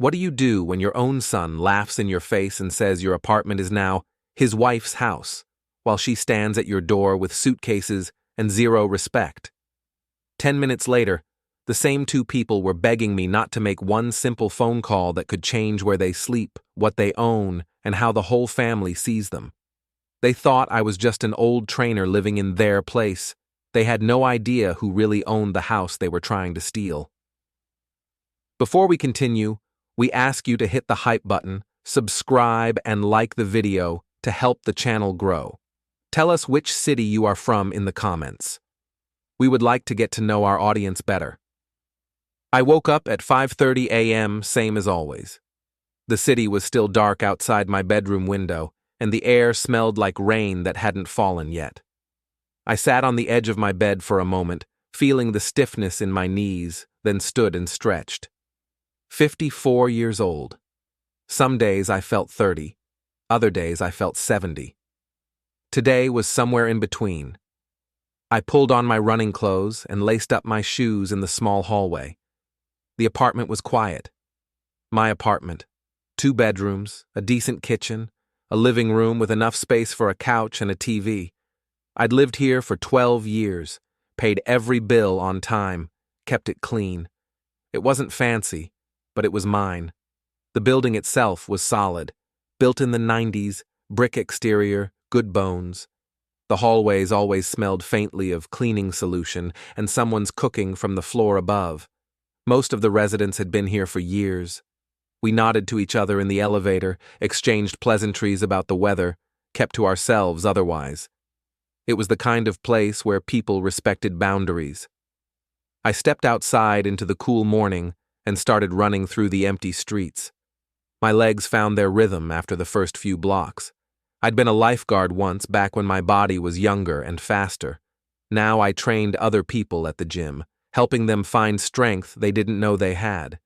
What do you do when your own son laughs in your face and says your apartment is now his wife's house, while she stands at your door with suitcases and zero respect? 10 minutes later, the same two people were begging me not to make one simple phone call that could change where they sleep, what they own, and how the whole family sees them. They thought I was just an old trainer living in their place. They had no idea who really owned the house they were trying to steal. Before we continue, we ask you to hit the hype button, subscribe, and like the video to help the channel grow. Tell us which city you are from in the comments. We would like to get to know our audience better. I woke up at 5:30 a.m., same as always. The city was still dark outside my bedroom window, and the air smelled like rain that hadn't fallen yet. I sat on the edge of my bed for a moment, feeling the stiffness in my knees, then stood and stretched. 54 years old. Some days I felt 30, other days I felt 70. Today was somewhere in between. I pulled on my running clothes and laced up my shoes in the small hallway. The apartment was quiet. My apartment. 2 bedrooms, a decent kitchen, a living room with enough space for a couch and a TV. I'd lived here for 12 years, paid every bill on time, kept it clean. It wasn't fancy, but it was mine. The building itself was solid, built in the 90s, brick exterior, good bones. The hallways always smelled faintly of cleaning solution and someone's cooking from the floor above. Most of the residents had been here for years. We nodded to each other in the elevator, exchanged pleasantries about the weather, kept to ourselves otherwise. It was the kind of place where people respected boundaries. I stepped outside into the cool morning and started running through the empty streets. My legs found their rhythm after the first few blocks. I'd been a lifeguard once back when my body was younger and faster. Now I trained other people at the gym, helping them find strength they didn't know they had.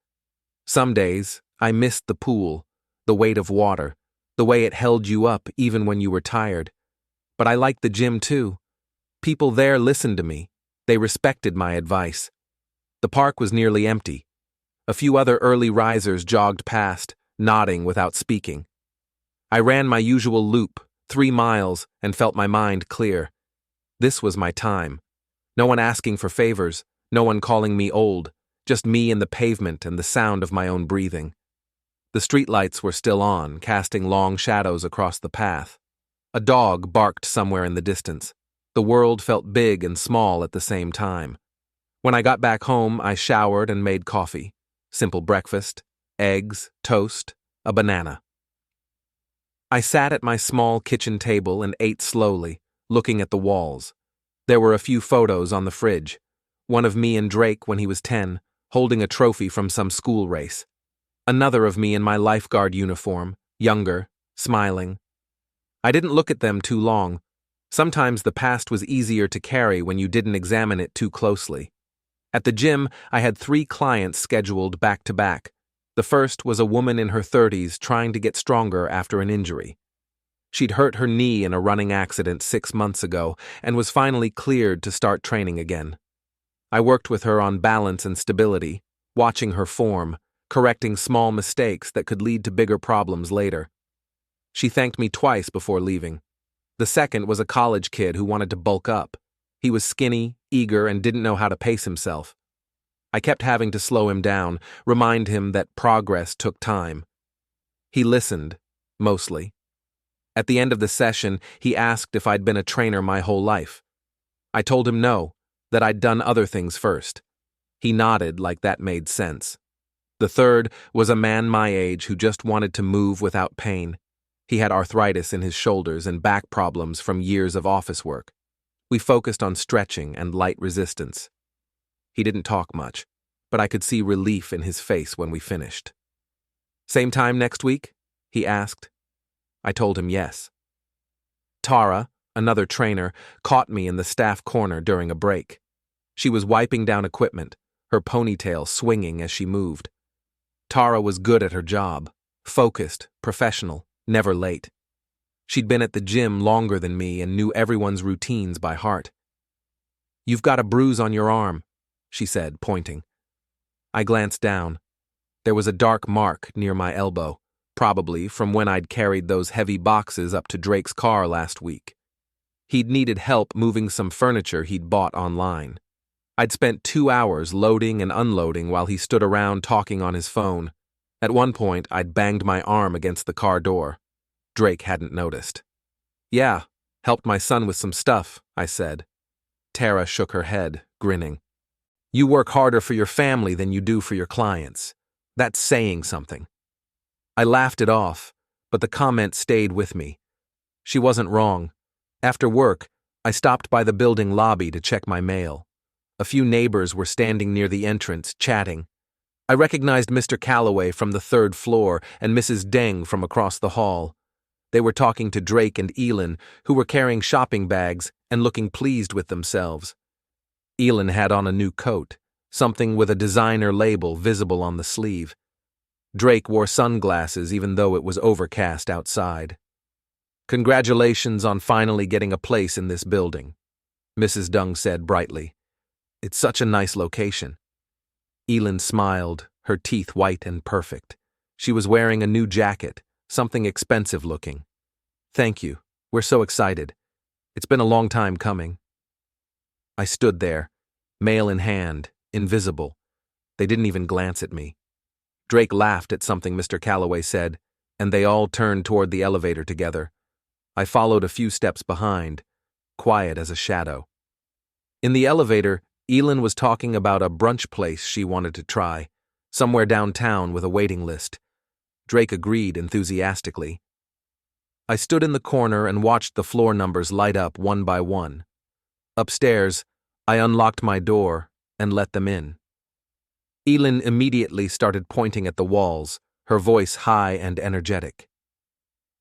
Some days, I missed the pool, the weight of water, the way it held you up even when you were tired. But I liked the gym too. People there listened to me. They respected my advice. The park was nearly empty. A few other early risers jogged past, nodding without speaking. I ran my usual loop, 3 miles, and felt my mind clear. This was my time. No one asking for favors, no one calling me old, just me and the pavement and the sound of my own breathing. The streetlights were still on, casting long shadows across the path. A dog barked somewhere in the distance. The world felt big and small at the same time. When I got back home, I showered and made coffee. Simple breakfast, eggs, toast, a banana. I sat at my small kitchen table and ate slowly, looking at the walls. There were a few photos on the fridge. One of me and Drake when he was 10, holding a trophy from some school race. Another of me in my lifeguard uniform, younger, smiling. I didn't look at them too long. Sometimes the past was easier to carry when you didn't examine it too closely. At the gym, I had 3 clients scheduled back to back. The first was a woman in her 30s trying to get stronger after an injury. She'd hurt her knee in a running accident 6 months ago and was finally cleared to start training again. I worked with her on balance and stability, watching her form, correcting small mistakes that could lead to bigger problems later. She thanked me twice before leaving. The second was a college kid who wanted to bulk up. He was skinny, eager, and didn't know how to pace himself. I kept having to slow him down, remind him that progress took time. He listened, mostly. At the end of the session, he asked if I'd been a trainer my whole life. I told him no, that I'd done other things first. He nodded like that made sense. The third was a man my age who just wanted to move without pain. He had arthritis in his shoulders and back problems from years of office work. We focused on stretching and light resistance. He didn't talk much, but I could see relief in his face when we finished. "Same time next week?" he asked. I told him yes. Tara, another trainer, caught me in the staff corner during a break. She was wiping down equipment, her ponytail swinging as she moved. Tara was good at her job, focused, professional, never late. She'd been at the gym longer than me and knew everyone's routines by heart. "You've got a bruise on your arm," she said, pointing. I glanced down. There was a dark mark near my elbow, probably from when I'd carried those heavy boxes up to Drake's car last week. He'd needed help moving some furniture he'd bought online. I'd spent 2 hours loading and unloading while he stood around talking on his phone. At one point, I'd banged my arm against the car door. Drake hadn't noticed. "Yeah, helped my son with some stuff," I said. Tara shook her head, grinning. "You work harder for your family than you do for your clients. That's saying something." I laughed it off, but the comment stayed with me. She wasn't wrong. After work, I stopped by the building lobby to check my mail. A few neighbors were standing near the entrance, chatting. I recognized Mr. Calloway from the 3rd floor and Mrs. Deng from across the hall. They were talking to Drake and Elin, who were carrying shopping bags and looking pleased with themselves. Elin had on a new coat, something with a designer label visible on the sleeve. Drake wore sunglasses even though it was overcast outside. "Congratulations on finally getting a place in this building," Mrs. Deng said brightly. "It's such a nice location." Elin smiled, her teeth white and perfect. She was wearing a new jacket, something expensive looking. "Thank you. We're so excited. It's been a long time coming." I stood there, mail in hand, invisible. They didn't even glance at me. Drake laughed at something Mr. Calloway said, and they all turned toward the elevator together. I followed a few steps behind, quiet as a shadow. In the elevator, Elin was talking about a brunch place she wanted to try, somewhere downtown with a waiting list. Drake agreed enthusiastically. I stood in the corner and watched the floor numbers light up one by one. Upstairs, I unlocked my door and let them in. Elin immediately started pointing at the walls, her voice high and energetic.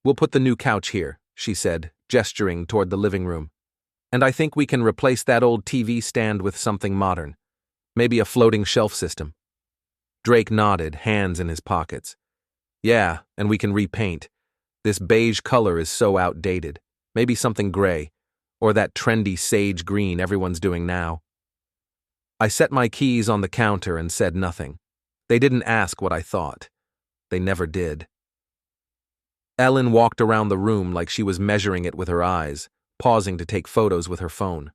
"We'll put the new couch here," she said, gesturing toward the living room. "And I think we can replace that old TV stand with something modern. Maybe a floating shelf system." Drake nodded, hands in his pockets. "Yeah, and we can repaint. This beige color is so outdated. Maybe something gray, or that trendy sage green everyone's doing now." I set my keys on the counter and said nothing. They didn't ask what I thought. They never did. Elin walked around the room like she was measuring it with her eyes, pausing to take photos with her phone.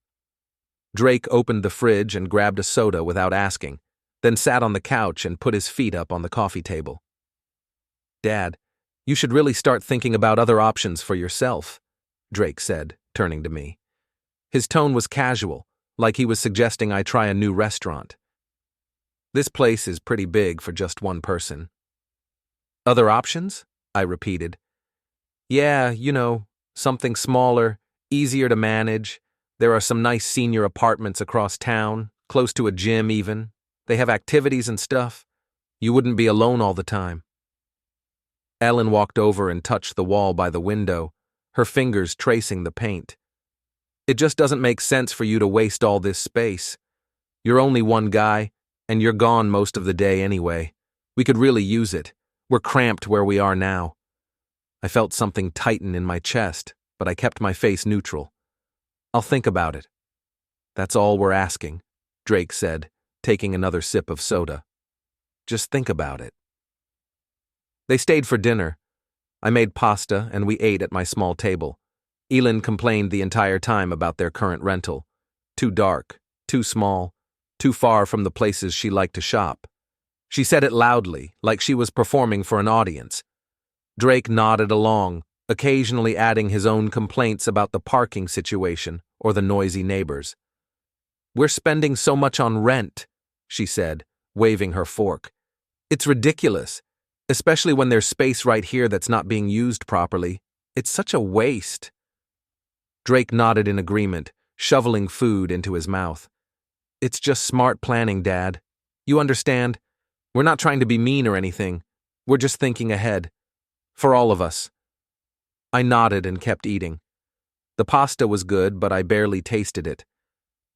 Drake opened the fridge and grabbed a soda without asking, then sat on the couch and put his feet up on the coffee table. "Dad, you should really start thinking about other options for yourself," Drake said, turning to me. His tone was casual, like he was suggesting I try a new restaurant. "This place is pretty big for just one person." "Other options?" I repeated. "Yeah, something smaller, easier to manage. There are some nice senior apartments across town, close to a gym even. They have activities and stuff. You wouldn't be alone all the time." Elin walked over and touched the wall by the window, her fingers tracing the paint. "It just doesn't make sense for you to waste all this space. You're only one guy, and you're gone most of the day anyway. We could really use it. We're cramped where we are now." I felt something tighten in my chest, but I kept my face neutral. "I'll think about it." "That's all we're asking," Drake said, taking another sip of soda. "Just think about it." They stayed for dinner. I made pasta and we ate at my small table. Elin complained the entire time about their current rental. Too dark, too small, too far from the places she liked to shop. She said it loudly, like she was performing for an audience. Drake nodded along, occasionally adding his own complaints about the parking situation or the noisy neighbors. "We're spending so much on rent," she said, waving her fork. "It's ridiculous, especially when there's space right here that's not being used properly. It's such a waste." Drake nodded in agreement, shoveling food into his mouth. "It's just smart planning, Dad. You understand? We're not trying to be mean or anything. We're just thinking ahead. For all of us." I nodded and kept eating. The pasta was good, but I barely tasted it.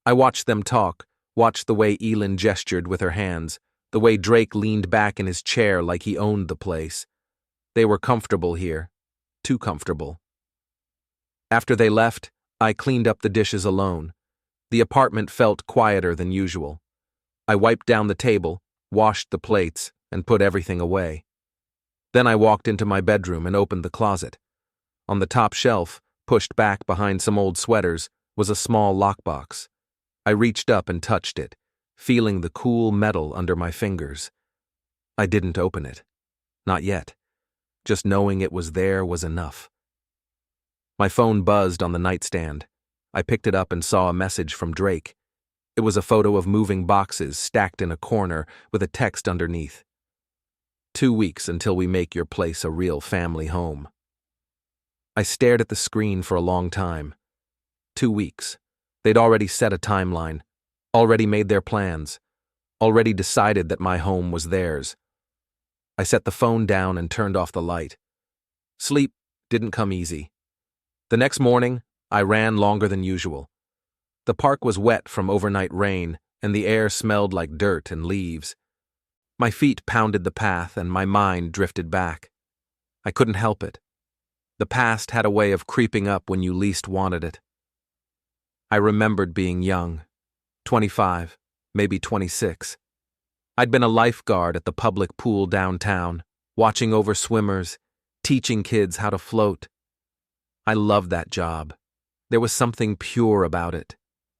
I watched them talk, watched the way Elin gestured with her hands, the way Drake leaned back in his chair like he owned the place. They were comfortable here. Too comfortable. After they left, I cleaned up the dishes alone. The apartment felt quieter than usual. I wiped down the table, washed the plates, and put everything away. Then I walked into my bedroom and opened the closet. On the top shelf, pushed back behind some old sweaters, was a small lockbox. I reached up and touched it, feeling the cool metal under my fingers. I didn't open it. Not yet. Just knowing it was there was enough. My phone buzzed on the nightstand. I picked it up and saw a message from Drake. It was a photo of moving boxes stacked in a corner with a text underneath. 2 weeks until we make your place a real family home. I stared at the screen for a long time. 2 weeks. They'd already set a timeline, already made their plans, already decided that my home was theirs. I set the phone down and turned off the light. Sleep didn't come easy. The next morning, I ran longer than usual. The park was wet from overnight rain, and the air smelled like dirt and leaves. My feet pounded the path, and my mind drifted back. I couldn't help it. The past had a way of creeping up when you least wanted it. I remembered being young, 25, maybe 26. I'd been a lifeguard at the public pool downtown, watching over swimmers, teaching kids how to float. I loved that job. There was something pure about it.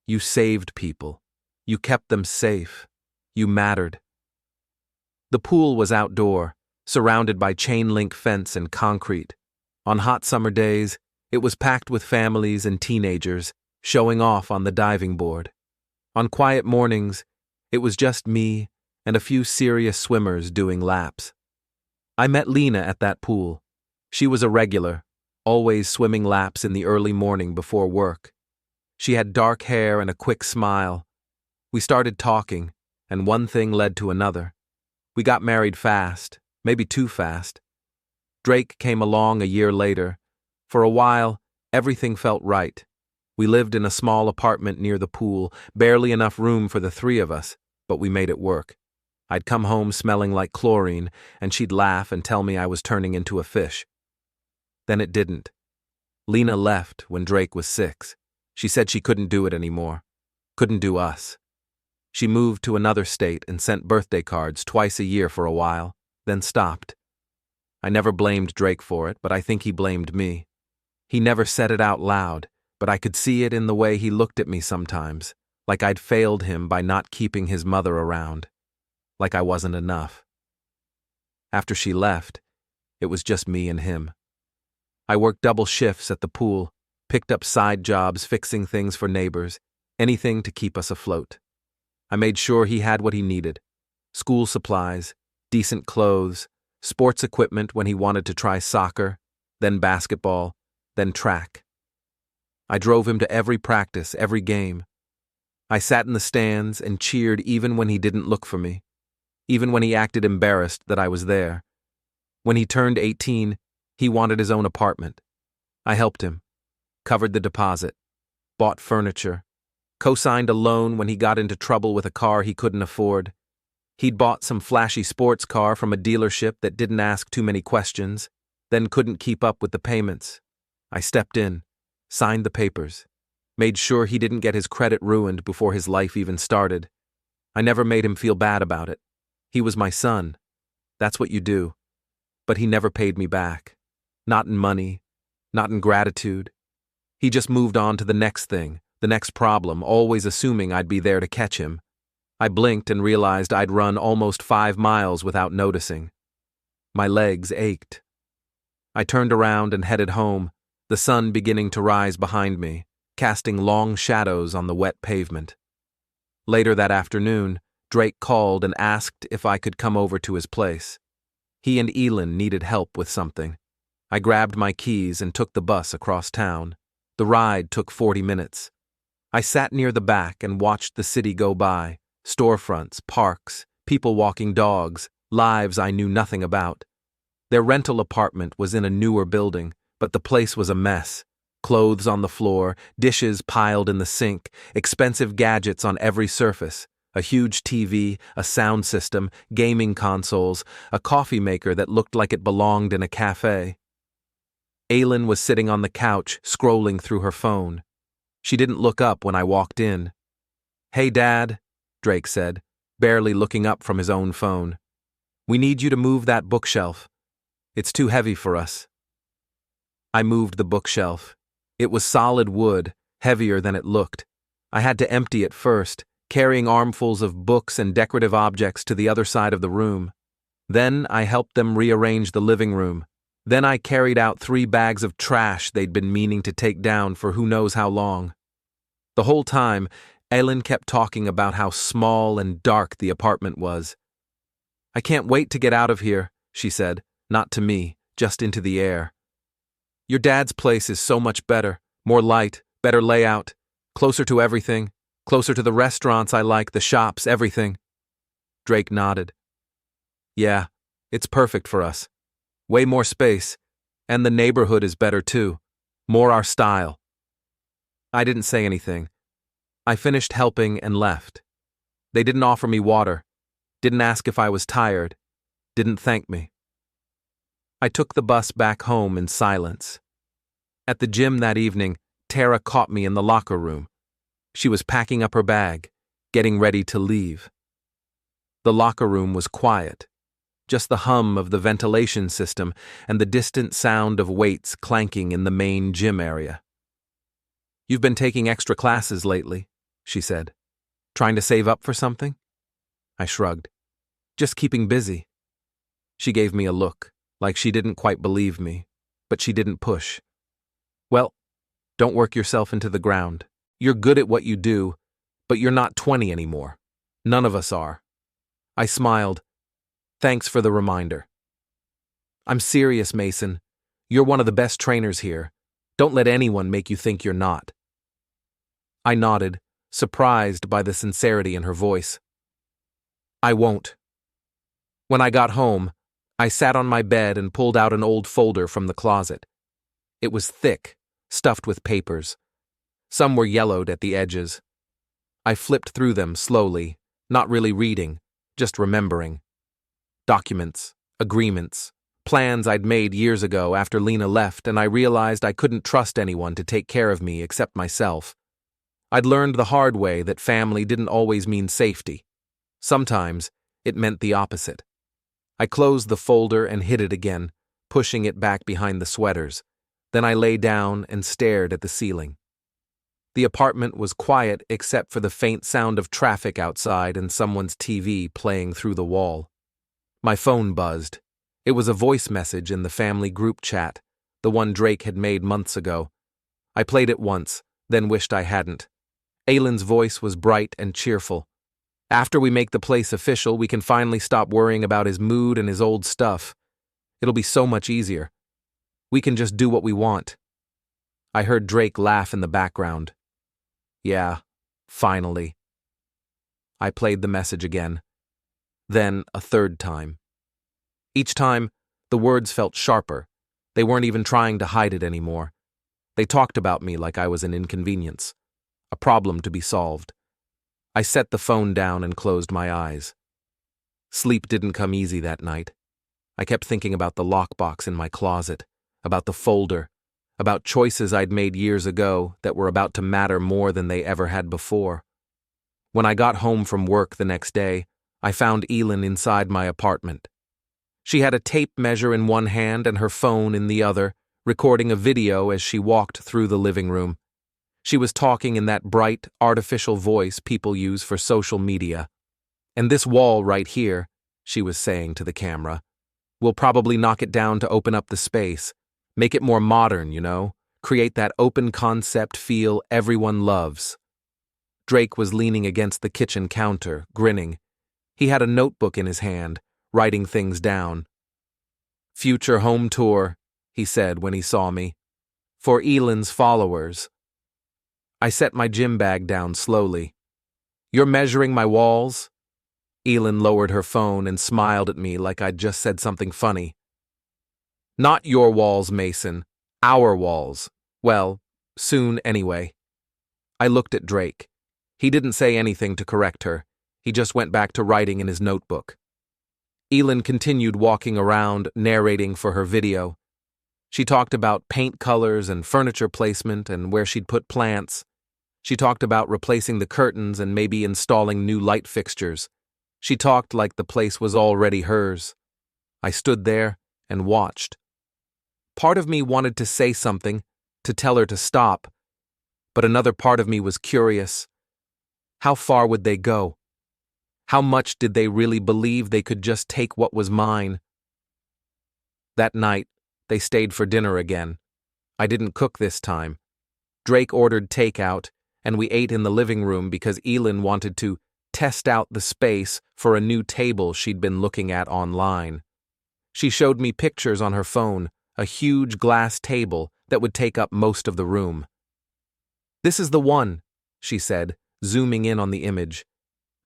You saved people. You kept them safe. You mattered. The pool was outdoor, surrounded by chain-link fence and concrete. On hot summer days, it was packed with families and teenagers showing off on the diving board. On quiet mornings, it was just me and a few serious swimmers doing laps. I met Lena at that pool. She was a regular, always swimming laps in the early morning before work. She had dark hair and a quick smile. We started talking, and one thing led to another. We got married fast, maybe too fast. Drake came along a year later. For a while, everything felt right. We lived in a small apartment near the pool, barely enough room for the three of us, but we made it work. I'd come home smelling like chlorine, and she'd laugh and tell me I was turning into a fish. Then it didn't. Lena left when Drake was 6. She said she couldn't do it anymore. Couldn't do us. She moved to another state and sent birthday cards twice a year for a while, then stopped. I never blamed Drake for it, but I think he blamed me. He never said it out loud, but I could see it in the way he looked at me sometimes, like I'd failed him by not keeping his mother around, like I wasn't enough. After she left, it was just me and him. I worked double shifts at the pool, picked up side jobs fixing things for neighbors, anything to keep us afloat. I made sure he had what he needed: school supplies, decent clothes, sports equipment when he wanted to try soccer, then basketball, then track. I drove him to every practice, every game. I sat in the stands and cheered even when he didn't look for me, even when he acted embarrassed that I was there. When he turned 18, he wanted his own apartment. I helped him, covered the deposit, bought furniture, co-signed a loan when he got into trouble with a car he couldn't afford. He'd bought some flashy sports car from a dealership that didn't ask too many questions, then couldn't keep up with the payments. I stepped in, signed the papers, made sure he didn't get his credit ruined before his life even started. I never made him feel bad about it. He was my son. That's what you do. But he never paid me back. Not in money, not in gratitude. He just moved on to the next thing, the next problem, always assuming I'd be there to catch him. I blinked and realized I'd run almost 5 miles without noticing. My legs ached. I turned around and headed home, the sun beginning to rise behind me, casting long shadows on the wet pavement. Later that afternoon, Drake called and asked if I could come over to his place. He and Elin needed help with something. I grabbed my keys and took the bus across town. The ride took 40 minutes. I sat near the back and watched the city go by, storefronts, parks, people walking dogs, lives I knew nothing about. Their rental apartment was in a newer building, but the place was a mess. Clothes on the floor, dishes piled in the sink, expensive gadgets on every surface, a huge TV, a sound system, gaming consoles, a coffee maker that looked like it belonged in a cafe. Elin was sitting on the couch, scrolling through her phone. She didn't look up when I walked in. "Hey, Dad," Drake said, barely looking up from his own phone. We need you to move that bookshelf. It's too heavy for us. I moved the bookshelf. It was solid wood, heavier than it looked. I had to empty it first, carrying armfuls of books and decorative objects to the other side of the room. Then I helped them rearrange the living room. Then I carried out 3 bags of trash they'd been meaning to take down for who knows how long. The whole time, Elin kept talking about how small and dark the apartment was. "I can't wait to get out of here," she said, not to me, just into the air. "Your dad's place is so much better, more light, better layout, closer to everything, closer to the restaurants I like, the shops, everything." Drake nodded. "Yeah, it's perfect for us. Way more space, and the neighborhood is better too, more our style." I didn't say anything. I finished helping and left. They didn't offer me water, didn't ask if I was tired, didn't thank me. I took the bus back home in silence. At the gym that evening, Tara caught me in the locker room. She was packing up her bag, getting ready to leave. The locker room was quiet, just the hum of the ventilation system and the distant sound of weights clanking in the main gym area. "You've been taking extra classes lately," she said. "Trying to save up for something?" I shrugged. "Just keeping busy." She gave me a look, like she didn't quite believe me, but she didn't push. "Well, don't work yourself into the ground. You're good at what you do, but you're not 20 anymore. None of us are." I smiled. "Thanks for the reminder." "I'm serious, Mason. You're one of the best trainers here. Don't let anyone make you think you're not." I nodded, surprised by the sincerity in her voice. "I won't." When I got home, I sat on my bed and pulled out an old folder from the closet. It was thick, stuffed with papers. Some were yellowed at the edges. I flipped through them slowly, not really reading, just remembering. Documents, agreements, plans I'd made years ago after Lena left, and I realized I couldn't trust anyone to take care of me except myself. I'd learned the hard way that family didn't always mean safety. Sometimes it meant the opposite. I closed the folder and hid it again, pushing it back behind the sweaters. Then I lay down and stared at the ceiling. The apartment was quiet except for the faint sound of traffic outside and someone's TV playing through the wall. My phone buzzed. It was a voice message in the family group chat, the one Drake had made months ago. I played it once, then wished I hadn't. Elin's voice was bright and cheerful. "After we make the place official, we can finally stop worrying about his mood and his old stuff. It'll be so much easier. We can just do what we want." I heard Drake laugh in the background. "Yeah, finally." I played the message again. Then a third time. Each time, the words felt sharper. They weren't even trying to hide it anymore. They talked about me like I was an inconvenience, a problem to be solved. I set the phone down and closed my eyes. Sleep didn't come easy that night. I kept thinking about the lockbox in my closet, about the folder, about choices I'd made years ago that were about to matter more than they ever had before. When I got home from work the next day, I found Elin inside my apartment. She had a tape measure in one hand and her phone in the other, recording a video as she walked through the living room. She was talking in that bright, artificial voice people use for social media. "And this wall right here," she was saying to the camera, "we'll probably knock it down to open up the space, make it more modern, create that open concept feel everyone loves." Drake was leaning against the kitchen counter, grinning. He had a notebook in his hand, writing things down. "Future home tour," he said when he saw me. "For Elin's followers." I set my gym bag down slowly. "You're measuring my walls?" Elin lowered her phone and smiled at me like I'd just said something funny. "Not your walls, Mason. Our walls. Well, soon anyway." I looked at Drake. He didn't say anything to correct her. He just went back to writing in his notebook. Elin continued walking around, narrating for her video. She talked about paint colors and furniture placement and where she'd put plants. She talked about replacing the curtains and maybe installing new light fixtures. She talked like the place was already hers. I stood there and watched. Part of me wanted to say something, to tell her to stop, but another part of me was curious. How far would they go? How much did they really believe they could just take what was mine? That night, they stayed for dinner again. I didn't cook this time. Drake ordered takeout, and we ate in the living room because Elin wanted to test out the space for a new table she'd been looking at online. She showed me pictures on her phone, a huge glass table that would take up most of the room. "This is the one," she said, zooming in on the image.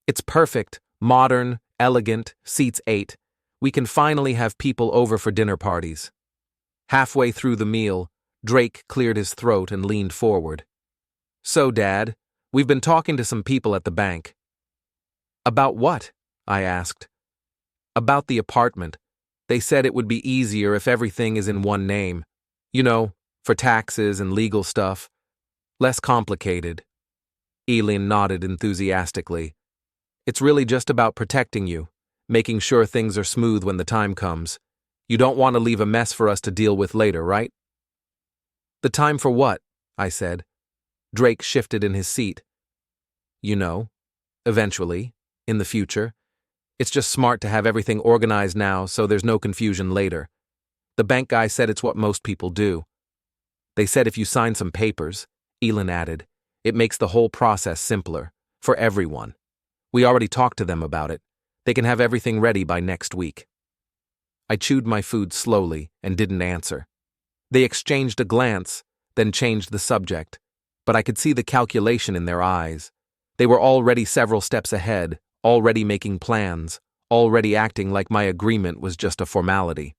"It's perfect, modern, elegant, seats 8. We can finally have people over for dinner parties." Halfway through the meal, Drake cleared his throat and leaned forward. "So, Dad, we've been talking to some people at the bank." "About what?" I asked. "About the apartment. They said it would be easier if everything is in one name. You know, for taxes and legal stuff. Less complicated." Elin nodded enthusiastically. "It's really just about protecting you, making sure things are smooth when the time comes. You don't want to leave a mess for us to deal with later, right?" "The time for what?" I said. Drake shifted in his seat. "You know, eventually, in the future. It's just smart to have everything organized now so there's no confusion later. The bank guy said it's what most people do. They said if you sign some papers," Elin added, "it makes the whole process simpler, for everyone. We already talked to them about it. They can have everything ready by next week." I chewed my food slowly and didn't answer. They exchanged a glance, then changed the subject, but I could see the calculation in their eyes. They were already several steps ahead, already making plans, already acting like my agreement was just a formality.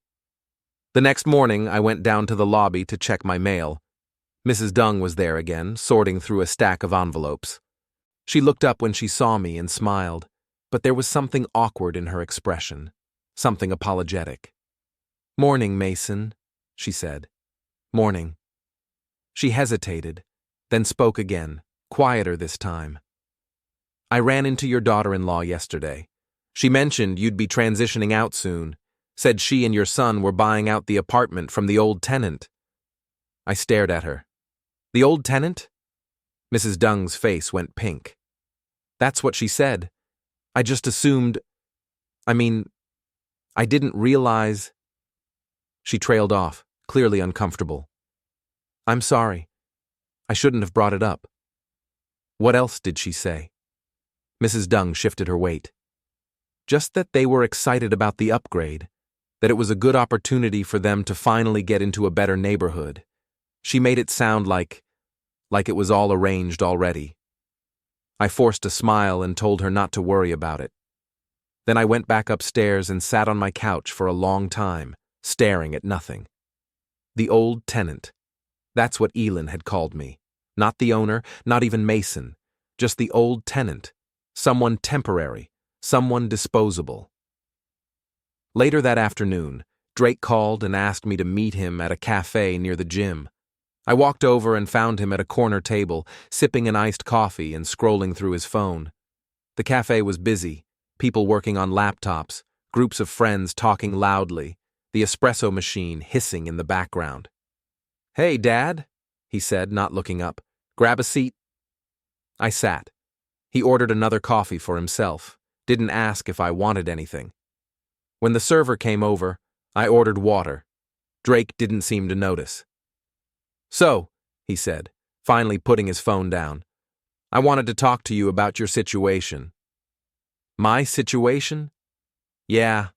The next morning, I went down to the lobby to check my mail. Mrs. Dung was there again, sorting through a stack of envelopes. She looked up when she saw me and smiled, but there was something awkward in her expression, something apologetic. "Morning, Mason," she said. "Morning." She hesitated, then spoke again, quieter this time. "I ran into your daughter-in-law yesterday. She mentioned you'd be transitioning out soon, said she and your son were buying out the apartment from the old tenant." I stared at her. "The old tenant?" Mrs. Dung's face went pink. "That's what she said. I just assumed... I didn't realize..." She trailed off, clearly uncomfortable. "I'm sorry. I shouldn't have brought it up." "What else did she say?" Mrs. Dung shifted her weight. "Just that they were excited about the upgrade, that it was a good opportunity for them to finally get into a better neighborhood. She made it sound like it was all arranged already." I forced a smile and told her not to worry about it. Then I went back upstairs and sat on my couch for a long time, staring at nothing. The old tenant. That's what Elin had called me. Not the owner, not even Mason. Just the old tenant. Someone temporary. Someone disposable. Later that afternoon, Drake called and asked me to meet him at a cafe near the gym. I walked over and found him at a corner table, sipping an iced coffee and scrolling through his phone. The cafe was busy, people working on laptops, groups of friends talking loudly, the espresso machine hissing in the background. "Hey, Dad," he said, not looking up. "Grab a seat." I sat. He ordered another coffee for himself, didn't ask if I wanted anything. When the server came over, I ordered water. Drake didn't seem to notice. "So," he said, finally putting his phone down, "I wanted to talk to you about your situation." "My situation?" "Yeah.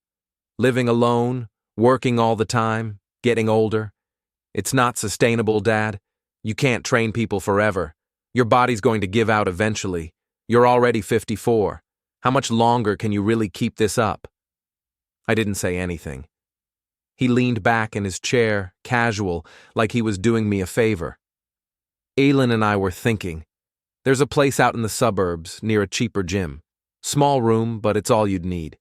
Living alone, working all the time, getting older. It's not sustainable, Dad. You can't train people forever. Your body's going to give out eventually. You're already 54. How much longer can you really keep this up?" I didn't say anything. He leaned back in his chair, casual, like he was doing me a favor. Elin and I were thinking. There's a place out in the suburbs, near a cheaper gym. Small room, but it's all you'd need.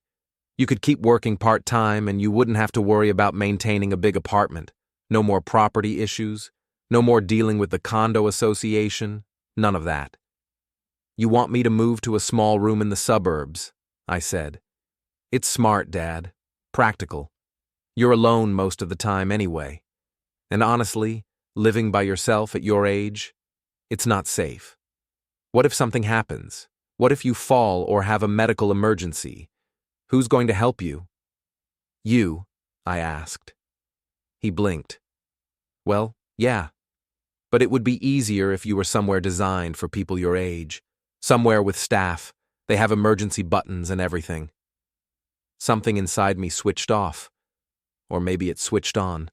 You could keep working part-time and you wouldn't have to worry about maintaining a big apartment. No more property issues. No more dealing with the condo association. None of that. "You want me to move to a small room in the suburbs?" I said. It's smart, Dad. Practical. You're alone most of the time anyway. And honestly, living by yourself at your age, it's not safe. What if something happens? What if you fall or have a medical emergency? Who's going to help you? You, I asked. He blinked. Well, yeah. But it would be easier if you were somewhere designed for people your age. Somewhere with staff. They have emergency buttons and everything. Something inside me switched off. Or maybe it switched on.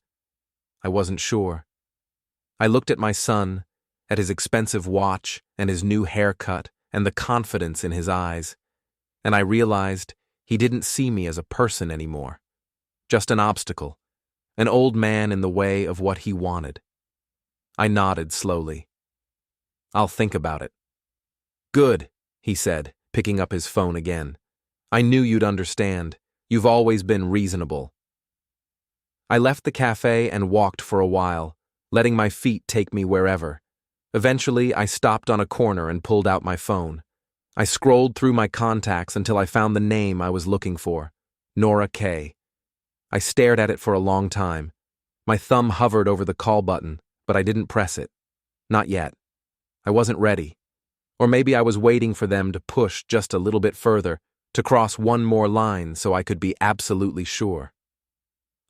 I wasn't sure. I looked at my son, at his expensive watch and his new haircut and the confidence in his eyes, and I realized he didn't see me as a person anymore. Just an obstacle, an old man in the way of what he wanted. I nodded slowly. I'll think about it. Good, he said, picking up his phone again. I knew you'd understand. You've always been reasonable. I left the cafe and walked for a while, letting my feet take me wherever. Eventually, I stopped on a corner and pulled out my phone. I scrolled through my contacts until I found the name I was looking for, Nora Kay. I stared at it for a long time. My thumb hovered over the call button, but I didn't press it. Not yet. I wasn't ready. Or maybe I was waiting for them to push just a little bit further, to cross one more line so I could be absolutely sure.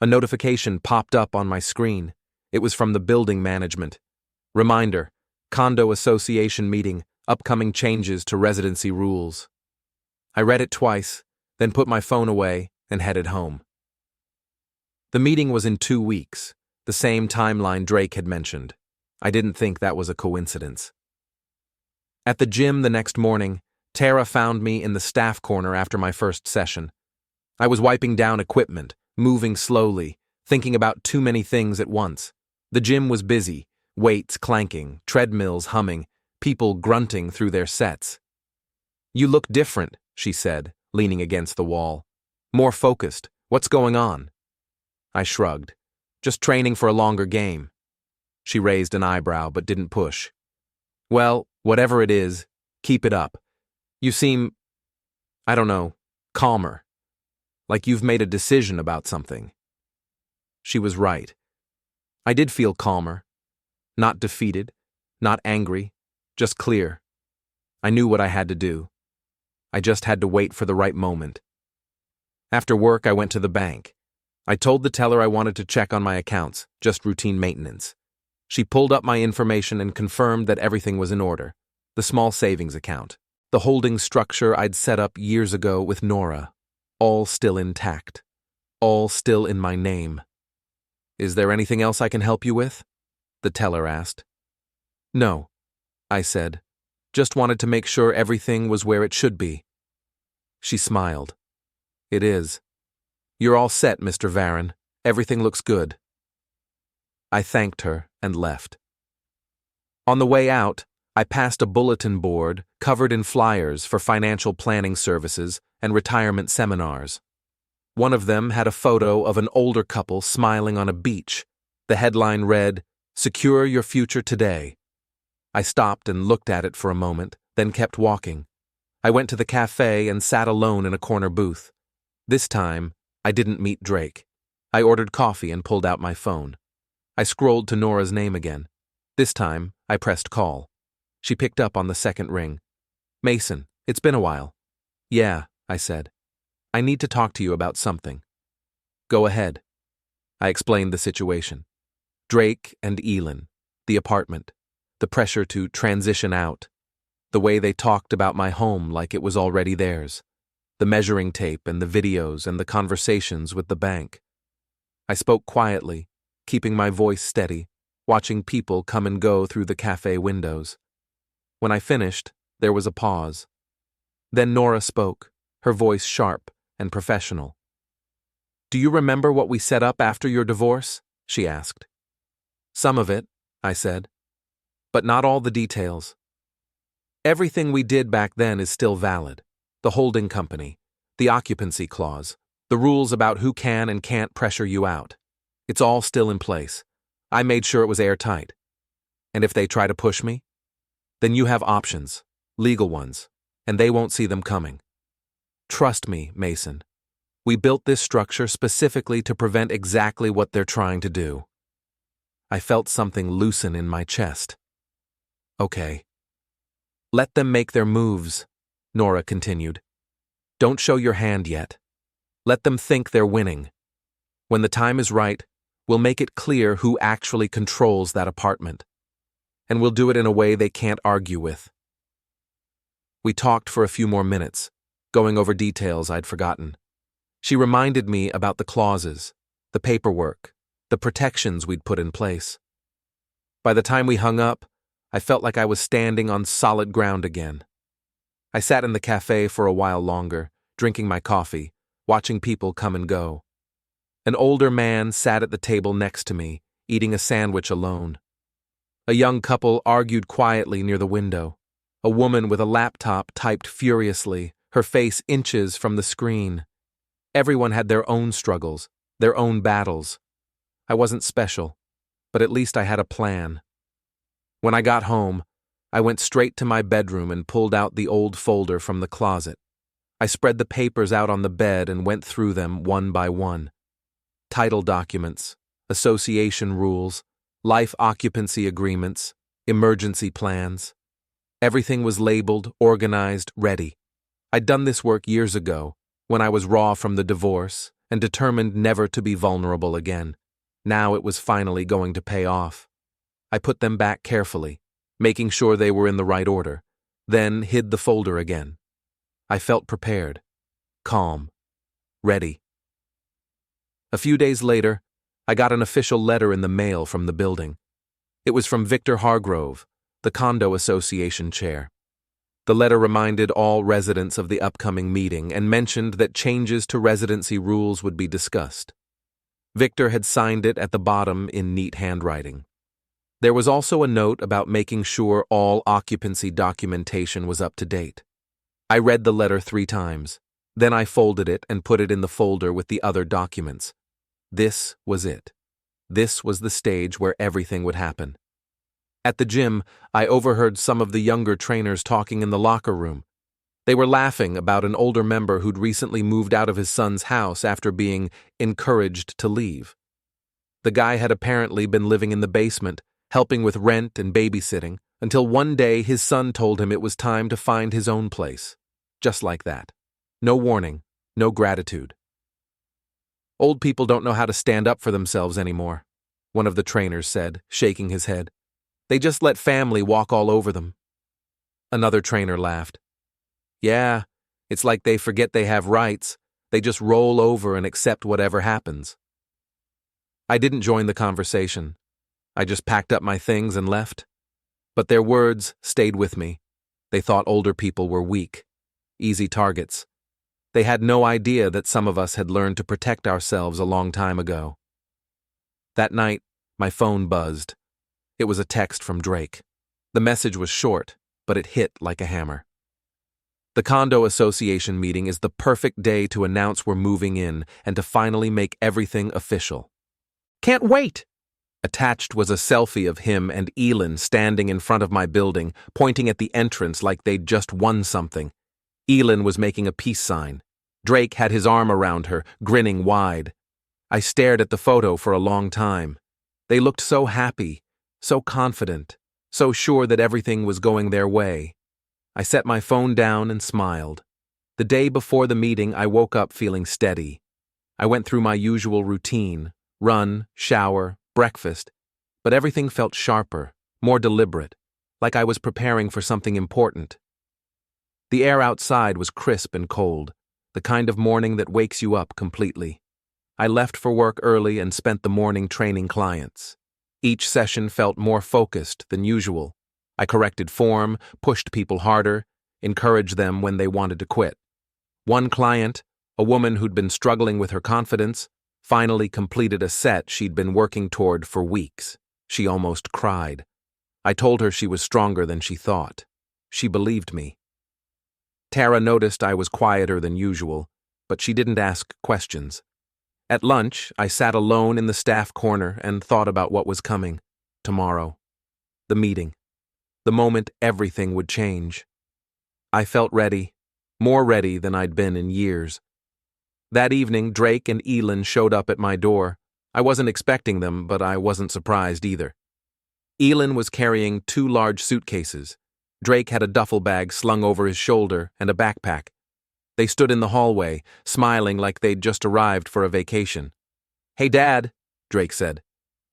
A notification popped up on my screen. It was from the building management. Reminder, condo association meeting, upcoming changes to residency rules. I read it twice, then put my phone away and headed home. The meeting was in 2 weeks, the same timeline Drake had mentioned. I didn't think that was a coincidence. At the gym the next morning, Tara found me in the staff corner after my first session. I was wiping down equipment, moving slowly, thinking about too many things at once. The gym was busy, weights clanking, treadmills humming, people grunting through their sets. You look different, she said, leaning against the wall. More focused. What's going on? I shrugged. Just training for a longer game. She raised an eyebrow but didn't push. Well, whatever it is, keep it up. You seem, I don't know, calmer. Like you've made a decision about something. She was right. I did feel calmer. Not defeated, not angry, just clear. I knew what I had to do. I just had to wait for the right moment. After work, I went to the bank. I told the teller I wanted to check on my accounts, just routine maintenance. She pulled up my information and confirmed that everything was in order. The small savings account, the holding structure I'd set up years ago with Nora, all still intact, all still in my name. Is there anything else I can help you with? The teller asked. No, I said. Just wanted to make sure everything was where it should be. She smiled. It is. You're all set, Mr. Varon. Everything looks good. I thanked her and left. On the way out, I passed a bulletin board covered in flyers for financial planning services and retirement seminars. One of them had a photo of an older couple smiling on a beach. The headline read, "Secure your future today." I stopped and looked at it for a moment, then kept walking. I went to the cafe and sat alone in a corner booth. This time, I didn't meet Drake. I ordered coffee and pulled out my phone. I scrolled to Nora's name again. This time, I pressed call. She picked up on the second ring. Mason, it's been a while. Yeah, I said. I need to talk to you about something. Go ahead. I explained the situation. Drake and Elin, the apartment, the pressure to transition out, the way they talked about my home like it was already theirs, the measuring tape and the videos and the conversations with the bank. I spoke quietly, keeping my voice steady, watching people come and go through the cafe windows. When I finished, there was a pause. Then Nora spoke, her voice sharp and professional. Do you remember what we set up after your divorce? She asked. Some of it, I said, but not all the details. Everything we did back then is still valid. The holding company, the occupancy clause, the rules about who can and can't pressure you out. It's all still in place. I made sure it was airtight. And if they try to push me, then you have options, legal ones, and they won't see them coming. Trust me, Mason. We built this structure specifically to prevent exactly what they're trying to do. I felt something loosen in my chest. Okay. Let them make their moves, Nora continued. Don't show your hand yet. Let them think they're winning. When the time is right, we'll make it clear who actually controls that apartment. And we'll do it in a way they can't argue with. We talked for a few more minutes, going over details I'd forgotten. She reminded me about the clauses, the paperwork, the protections we'd put in place. By the time we hung up, I felt like I was standing on solid ground again. I sat in the cafe for a while longer, drinking my coffee, watching people come and go. An older man sat at the table next to me, eating a sandwich alone. A young couple argued quietly near the window. A woman with a laptop typed furiously, her face inches from the screen. Everyone had their own struggles, their own battles. I wasn't special, but at least I had a plan. When I got home, I went straight to my bedroom and pulled out the old folder from the closet. I spread the papers out on the bed and went through them one by one. Title documents, association rules, life occupancy agreements, emergency plans. Everything was labeled, organized, ready. I'd done this work years ago, when I was raw from the divorce and determined never to be vulnerable again. Now it was finally going to pay off. I put them back carefully, making sure they were in the right order, then hid the folder again. I felt prepared, calm, ready. A few days later, I got an official letter in the mail from the building. It was from Victor Hargrove, the condo association chair. The letter reminded all residents of the upcoming meeting and mentioned that changes to residency rules would be discussed. Victor had signed it at the bottom in neat handwriting. There was also a note about making sure all occupancy documentation was up to date. I read the letter 3 times. Then I folded it and put it in the folder with the other documents. This was it. This was the stage where everything would happen. At the gym, I overheard some of the younger trainers talking in the locker room. They were laughing about an older member who'd recently moved out of his son's house after being encouraged to leave. The guy had apparently been living in the basement, helping with rent and babysitting, until one day his son told him it was time to find his own place. Just like that. No warning, no gratitude. Old people don't know how to stand up for themselves anymore, one of the trainers said, shaking his head. They just let family walk all over them. Another trainer laughed. Yeah, it's like they forget they have rights. They just roll over and accept whatever happens. I didn't join the conversation. I just packed up my things and left. But their words stayed with me. They thought older people were weak, easy targets. They had no idea that some of us had learned to protect ourselves a long time ago. That night, my phone buzzed. It was a text from Drake. The message was short, but it hit like a hammer. The condo association meeting is the perfect day to announce we're moving in and to finally make everything official. Can't wait! Attached was a selfie of him and Elin standing in front of my building, pointing at the entrance like they'd just won something. Elin was making a peace sign. Drake had his arm around her, grinning wide. I stared at the photo for a long time. They looked so happy, so confident, so sure that everything was going their way. I set my phone down and smiled. The day before the meeting, I woke up feeling steady. I went through my usual routine, run, shower, breakfast, but everything felt sharper, more deliberate, like I was preparing for something important. The air outside was crisp and cold, the kind of morning that wakes you up completely. I left for work early and spent the morning training clients. Each session felt more focused than usual. I corrected form, pushed people harder, encouraged them when they wanted to quit. One client, a woman who'd been struggling with her confidence, finally completed a set she'd been working toward for weeks. She almost cried. I told her she was stronger than she thought. She believed me. Tara noticed I was quieter than usual, but she didn't ask questions. At lunch, I sat alone in the staff corner and thought about what was coming. Tomorrow. The meeting. The moment everything would change. I felt ready, more ready than I'd been in years. That evening, Drake and Elin showed up at my door. I wasn't expecting them, but I wasn't surprised either. Elin was carrying 2 large suitcases. Drake had a duffel bag slung over his shoulder and a backpack. They stood in the hallway, smiling like they'd just arrived for a vacation. "Hey, Dad," Drake said.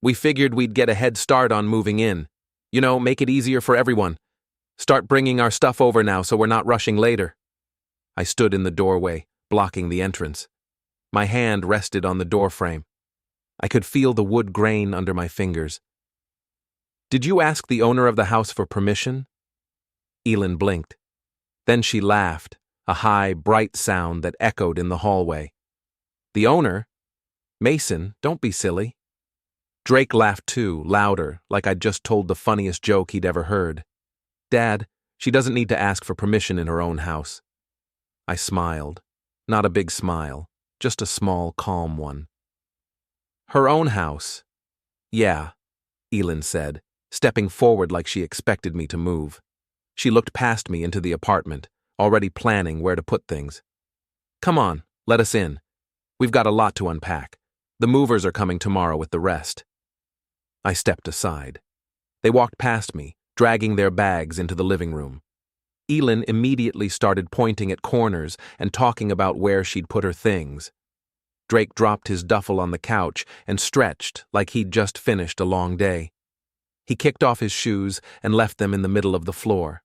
"We figured we'd get a head start on moving in. You know, make it easier for everyone. Start bringing our stuff over now so we're not rushing later." I stood in the doorway, blocking the entrance. My hand rested on the doorframe. I could feel the wood grain under my fingers. "Did you ask the owner of the house for permission?" Elin blinked. Then she laughed, a high, bright sound that echoed in the hallway. "The owner? Mason, don't be silly." Drake laughed too, louder, like I'd just told the funniest joke he'd ever heard. "Dad, she doesn't need to ask for permission in her own house." I smiled. Not a big smile, just a small, calm one. "Her own house?" "Yeah," Elin said, stepping forward like she expected me to move. She looked past me into the apartment, already planning where to put things. "Come on, let us in. We've got a lot to unpack. The movers are coming tomorrow with the rest." I stepped aside. They walked past me, dragging their bags into the living room. Elin immediately started pointing at corners and talking about where she'd put her things. Drake dropped his duffel on the couch and stretched like he'd just finished a long day. He kicked off his shoes and left them in the middle of the floor.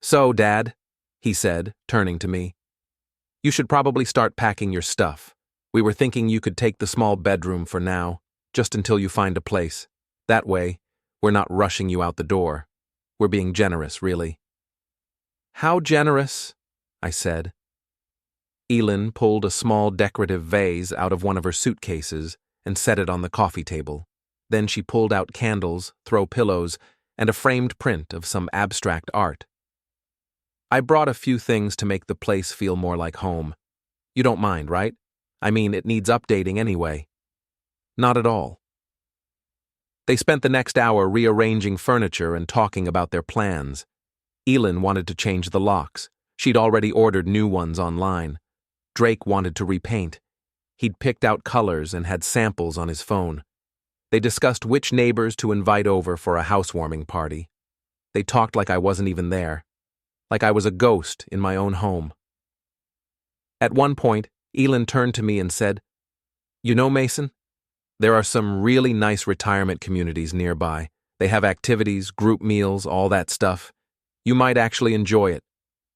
"So, Dad," he said, turning to me, "you should probably start packing your stuff. We were thinking you could take the small bedroom for now, just until you find a place. That way, we're not rushing you out the door. We're being generous, really." "How generous?" I said. Elin pulled a small decorative vase out of one of her suitcases and set it on the coffee table. Then she pulled out candles, throw pillows, and a framed print of some abstract art. "I brought a few things to make the place feel more like home. You don't mind, right? I mean, it needs updating anyway." "Not at all." They spent the next hour rearranging furniture and talking about their plans. Elin wanted to change the locks. She'd already ordered new ones online. Drake wanted to repaint. He'd picked out colors and had samples on his phone. They discussed which neighbors to invite over for a housewarming party. They talked like I wasn't even there, like I was a ghost in my own home. At one point, Elin turned to me and said, "You know, Mason, there are some really nice retirement communities nearby. They have activities, group meals, all that stuff. You might actually enjoy it.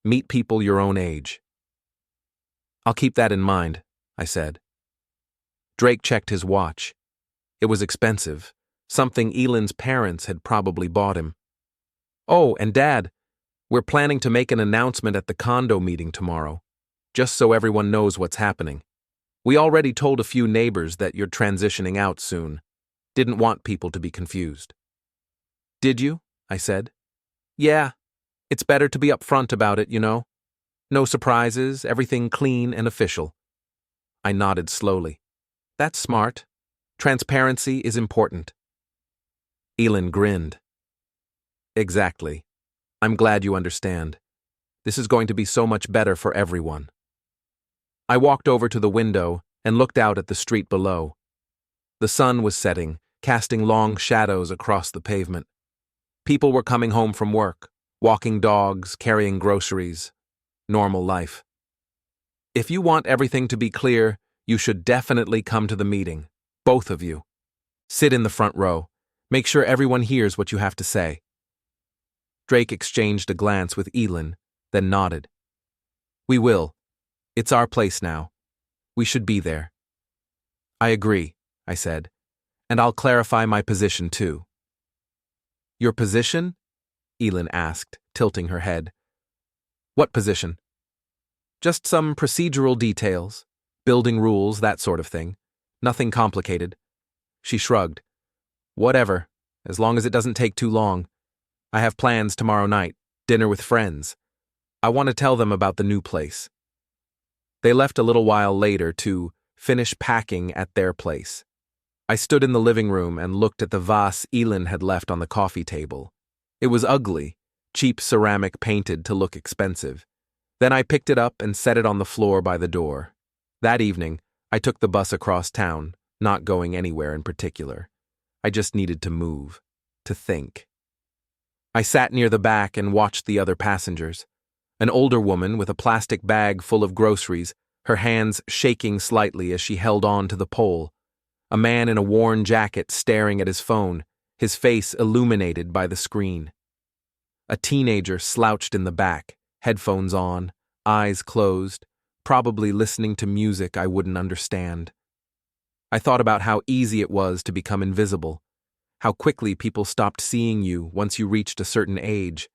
Meet people your own age." "I'll keep that in mind," I said. Drake checked his watch. It was expensive, something Elin's parents had probably bought him. "Oh, and Dad, we're planning to make an announcement at the condo meeting tomorrow, just so everyone knows what's happening. We already told a few neighbors that you're transitioning out soon. Didn't want people to be confused." "Did you?" I said. "Yeah. It's better to be upfront about it, you know. No surprises, everything clean and official." I nodded slowly. "That's smart. Transparency is important." Elin grinned. "Exactly. I'm glad you understand. This is going to be so much better for everyone." I walked over to the window and looked out at the street below. The sun was setting, casting long shadows across the pavement. People were coming home from work, walking dogs, carrying groceries. Normal life. "If you want everything to be clear, you should definitely come to the meeting. Both of you. Sit in the front row. Make sure everyone hears what you have to say." Drake exchanged a glance with Elin, then nodded. "We will. It's our place now. We should be there." "I agree," I said, "and I'll clarify my position too." "Your position?" Elin asked, tilting her head. "What position?" "Just some procedural details, building rules, that sort of thing. Nothing complicated." She shrugged. "Whatever, as long as it doesn't take too long. I have plans tomorrow night, dinner with friends. I want to tell them about the new place." They left a little while later to finish packing at their place. I stood in the living room and looked at the vase Elin had left on the coffee table. It was ugly, cheap ceramic painted to look expensive. Then I picked it up and set it on the floor by the door. That evening, I took the bus across town, not going anywhere in particular. I just needed to move, to think. I sat near the back and watched the other passengers. An older woman with a plastic bag full of groceries, her hands shaking slightly as she held on to the pole. A man in a worn jacket staring at his phone, his face illuminated by the screen. A teenager slouched in the back, headphones on, eyes closed, probably listening to music I wouldn't understand. I thought about how easy it was to become invisible, how quickly people stopped seeing you once you reached a certain age,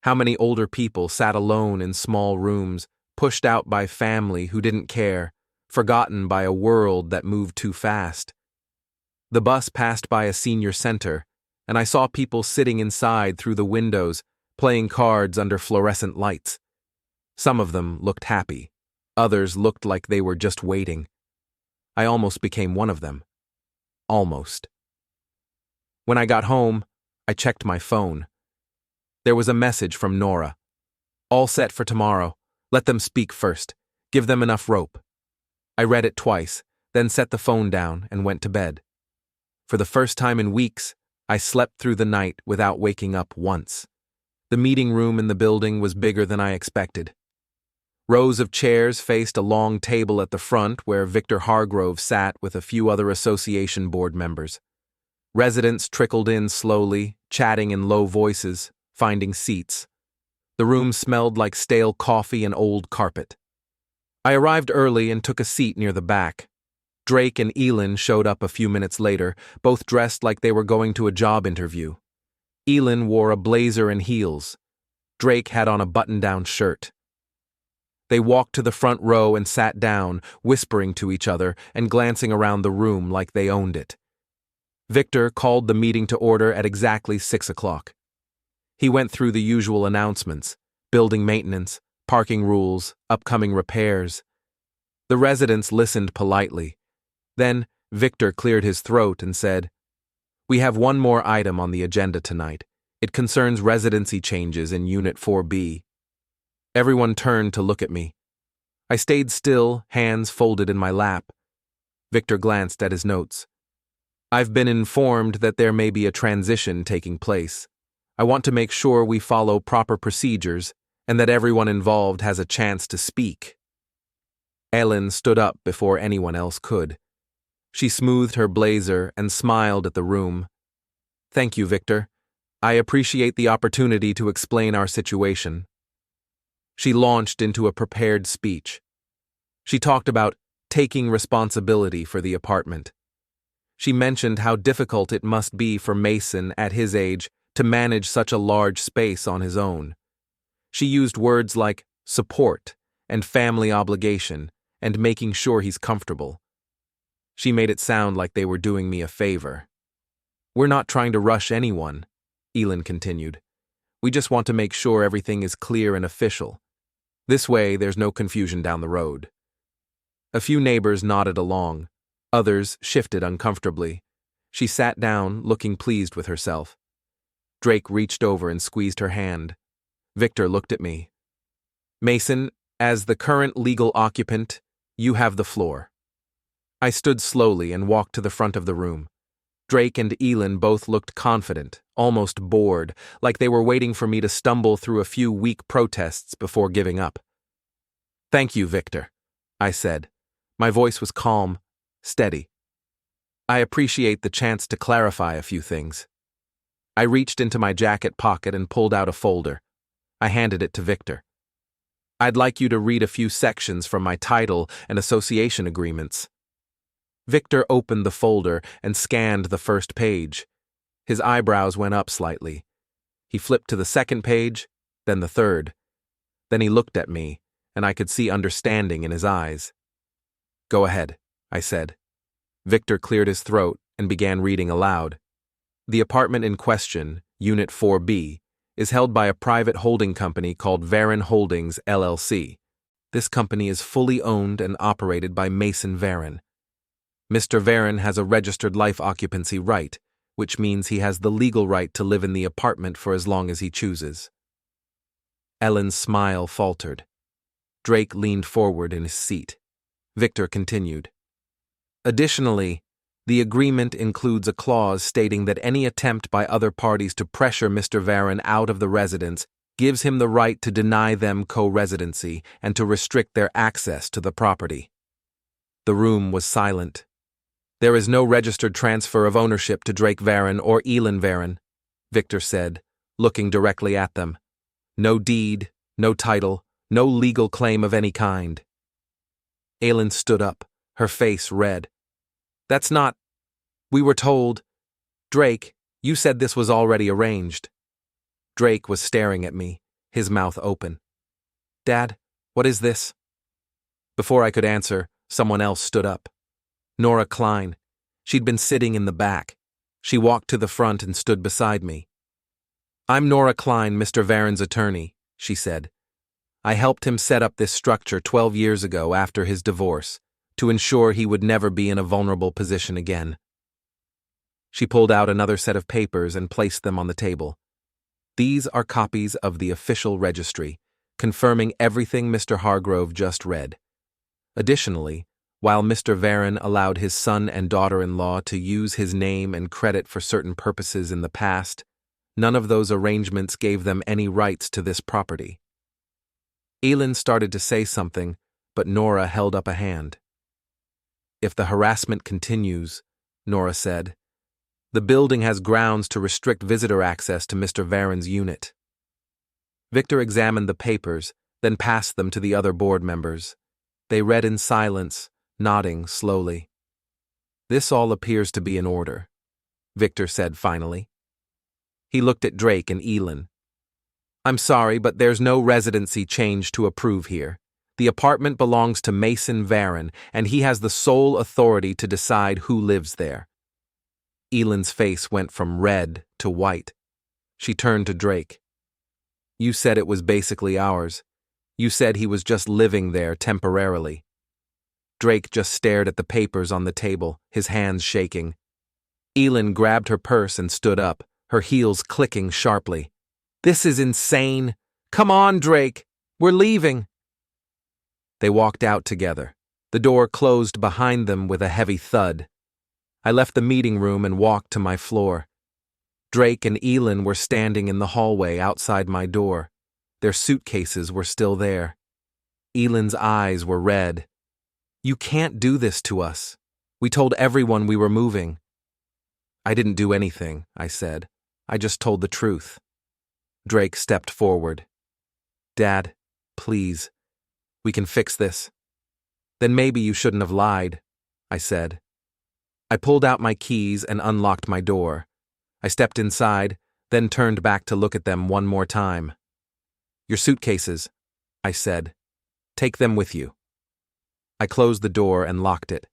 how many older people sat alone in small rooms, pushed out by family who didn't care, forgotten by a world that moved too fast. The bus passed by a senior center, and I saw people sitting inside through the windows, playing cards under fluorescent lights. Some of them looked happy. Others looked like they were just waiting. I almost became one of them. Almost. When I got home, I checked my phone. There was a message from Nora. All set for tomorrow. Let them speak first. Give them enough rope. I read it twice, then set the phone down and went to bed. For the first time in weeks, I slept through the night without waking up once. The meeting room in the building was bigger than I expected. Rows of chairs faced a long table at the front where Victor Hargrove sat with a few other association board members. Residents trickled in slowly, chatting in low voices, finding seats. The room smelled like stale coffee and old carpet. I arrived early and took a seat near the back. Drake and Elin showed up a few minutes later, both dressed like they were going to a job interview. Elin wore a blazer and heels. Drake had on a button-down shirt. They walked to the front row and sat down, whispering to each other and glancing around the room like they owned it. Victor called the meeting to order at exactly 6 o'clock. He went through the usual announcements: building maintenance, parking rules, upcoming repairs. The residents listened politely. Then Victor cleared his throat and said, "We have one more item on the agenda tonight. It concerns residency changes in Unit 4B. Everyone turned to look at me. I stayed still, hands folded in my lap. Victor glanced at his notes. I've been informed that there may be a transition taking place. I want to make sure we follow proper procedures and that everyone involved has a chance to speak." Elin stood up before anyone else could. She smoothed her blazer and smiled at the room. "Thank you, Victor. I appreciate the opportunity to explain our situation." She launched into a prepared speech. She talked about taking responsibility for the apartment. She mentioned how difficult it must be for Mason at his age to manage such a large space on his own. She used words like support and family obligation and making sure he's comfortable. She made it sound like they were doing me a favor. "We're not trying to rush anyone," Elin continued. "We just want to make sure everything is clear and official. This way, there's no confusion down the road." A few neighbors nodded along. Others shifted uncomfortably. She sat down, looking pleased with herself. Drake reached over and squeezed her hand. Victor looked at me. "Mason, as the current legal occupant, you have the floor." I stood slowly and walked to the front of the room. Drake and Elin both looked confident, almost bored, like they were waiting for me to stumble through a few weak protests before giving up. "Thank you, Victor," I said. My voice was calm, steady. "I appreciate the chance to clarify a few things." I reached into my jacket pocket and pulled out a folder. I handed it to Victor. "I'd like you to read a few sections from my title and association agreements." Victor opened the folder and scanned the first page. His eyebrows went up slightly. He flipped to the second page, then the third. Then he looked at me, and I could see understanding in his eyes. "Go ahead," I said. Victor cleared his throat and began reading aloud. "The apartment in question, Unit 4B, is held by a private holding company called Varon Holdings, LLC. This company is fully owned and operated by Mason Varon. Mr. Varon has a registered life occupancy right, which means he has the legal right to live in the apartment for as long as he chooses." Elin's smile faltered. Drake leaned forward in his seat. Victor continued. Additionally, the agreement includes a clause stating that any attempt by other parties to pressure Mr. Varon out of the residence gives him the right to deny them co-residency and to restrict their access to the property. The room was silent. There is no registered transfer of ownership to Drake Varon or Elin Varon, Victor said, looking directly at them. No deed, no title, no legal claim of any kind. Elin stood up, her face red. That's not. We were told. Drake, you said this was already arranged. Drake was staring at me, his mouth open. Dad, what is this? Before I could answer, someone else stood up. Nora Klein. She'd been sitting in the back. She walked to the front and stood beside me. I'm Nora Klein, Mr. Varon's attorney, she said. I helped him set up this structure 12 years ago after his divorce, to ensure he would never be in a vulnerable position again. She pulled out another set of papers and placed them on the table. These are copies of the official registry, confirming everything Mr. Hargrove just read. Additionally, while Mr. Varon allowed his son and daughter-in-law to use his name and credit for certain purposes in the past, none of those arrangements gave them any rights to this property. Elin started to say something, but Nora held up a hand. If the harassment continues, Nora said, the building has grounds to restrict visitor access to Mr. Varon's unit. Victor examined the papers, then passed them to the other board members. They read in silence, nodding slowly. This all appears to be in order, Victor said finally. He looked at Drake and Elin. I'm sorry, but there's no residency change to approve here. The apartment belongs to Mason Varon, and he has the sole authority to decide who lives there. Elin's face went from red to white. She turned to Drake. You said it was basically ours. You said he was just living there temporarily. Drake just stared at the papers on the table, his hands shaking. Elin grabbed her purse and stood up, her heels clicking sharply. This is insane. Come on, Drake. We're leaving. They walked out together. The door closed behind them with a heavy thud. I left the meeting room and walked to my floor. Drake and Elin were standing in the hallway outside my door. Their suitcases were still there. Elin's eyes were red. You can't do this to us. We told everyone we were moving. I didn't do anything, I said. I just told the truth. Drake stepped forward. Dad, please. We can fix this. Then maybe you shouldn't have lied, I said. I pulled out my keys and unlocked my door. I stepped inside, then turned back to look at them one more time. Your suitcases, I said. Take them with you. I closed the door and locked it.